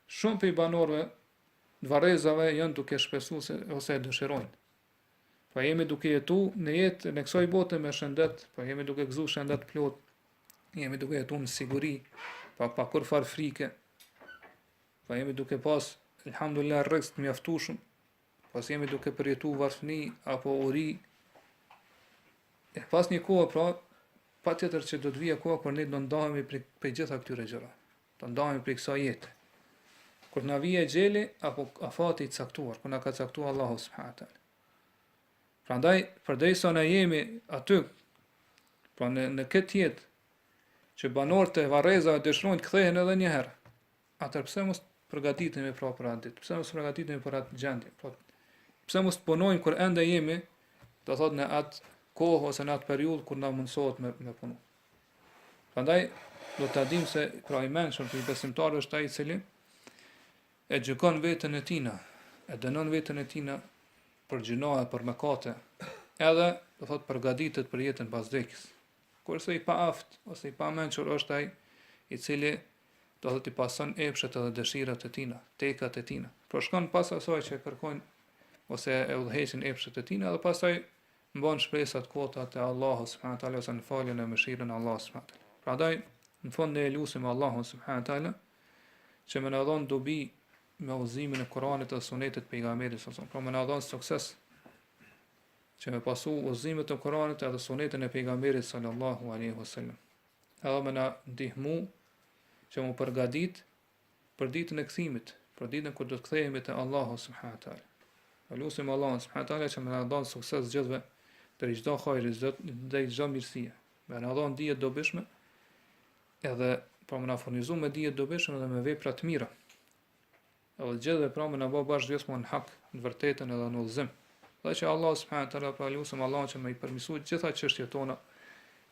shumë prej banorëve të varrezave janë duke shpresuar ose e dëshirojnë. Po jemi duke jetu në jetën e kësaj bote me shëndet, po jemi duke gëzuar shëndet plot, jemi duke jetu në siguri, pa kur far frike, po jemi duke pas, alhamdulillah, rrezik të mjaftueshëm, pas jemi duke përjetu varfëni apo uri. E pas një kohë, pra, patjetër që do të vijë koha kur ne do ndahemi prej gjitha këtyre gjërave. Do ndahemi prej kësaj jete. Kur na vije xheli apo afati i caktuar, kur na ka caktuar Allahu subhanahu wa taala. Prandaj, përderisa ne jemi aty, pra në këtë jetë që banorët e varrezave dëshirojnë të kthehen edhe një herë, atëherë pse mos përgatitemi pra për atë ditë? Pse mos përgatitemi për atë gjendje? Pra, pse mos punojmë kur ende jemi, do thotë në atë kohë ose në atë periudhë kur na mundsohet me punu. Prandaj do ta dim se pra i menshëm për besimtarë është ai i cili e gjykon veten e tina, e dënon veten e tina për gjinoa, për mëkate, edhe do thotë përgatitet për jetën pas vdekjes. Kurse i paaft ose i pamençur është ai i cili do thotë i pason epshet edhe dëshirat e tina, tekat e tina. Por shkon pas asaj që kërkojnë ose e udhëheqin epshet e tina dhe pastaj mban shpresat kota te Allahu subhanahu wa taala ose në faljen e mëshirën e Allahut subhanahu wa taala. Prandaj në fund ne lutim Allahun subhanahu wa taala që më na dhon dobi me udhëzimin e Kuranit dhe Sunetit të pejgamberit sallallahu alaihi wasallam. Pra më na dhon sukses që me pasu udhëzimet e Kuranit edhe Sunetin e pejgamberit sallallahu alaihi wasallam. Edhe më na ndihmu që mu përgatit për ditën e kthimit, për ditën kur do të kthehemi te Allahu subhanahu wa taala. Lutim Allahun subhanahu wa taala që më na dhon sukses gjithve për çdo hajër, çdo mirësie. Me na dhon dije të dobishme, edhe pra më na furnizu me dije të dobishme dhe me vepra të mira. Edhe gjithve pra më na bë bash gjithmonë në hak, në vërtetën edhe në udhëzim. Dhe që Allah subhanahu wa taala pra lutem Allahun që më i përmirësoj gjitha çështjet tona.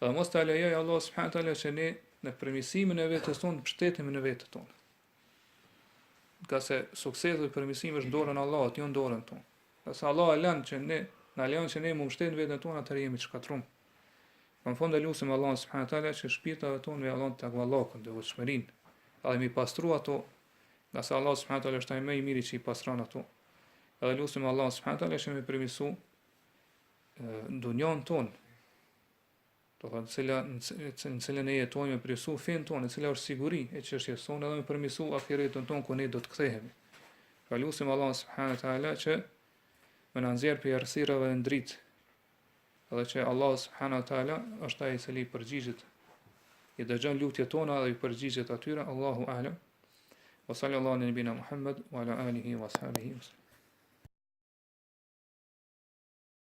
Dhe mos ta lejoj Allah subhanahu wa taala që ne në përmirësimin e vetes tonë të mbështetemi në vetën tonë. Ka se suksesi dhe përmirësimi është në dorën e Allahut, jo në dorën tonë. Nëse Allah e lën që ne na lejon që ne më mbështetem vetën tonë, atëherë jemi të shkatrum. Në fund e lutem Allahun subhanahu wa taala që shpirtat tonë me Allahun takvallahun, devotshmërinë, edhe mi pastru ato, nga se Allah subhanahu wa taala është ai më i miri që i pastron ato. Edhe lutem Allahun subhanahu wa taala që më përmirësu dunjon tonë. Do thotë në cilën e jetojmë, me përmirësu fen tonë, e cila është siguri e çështjes sonë, edhe me përmirësu ahiretin tonë ku ne do të kthehemi. Pra lutem Allahun subhanahu wa taala që më na nxjerr për errësirave të dritë. Edhe që Allah subhanahu wa taala është ai i cili përgjigjet, i dëgjon lutjet tona dhe i përgjigjet atyre. Allahu a'lam. Wa sallallahu ala nabina Muhammad wa ala alihi wa sahbihi.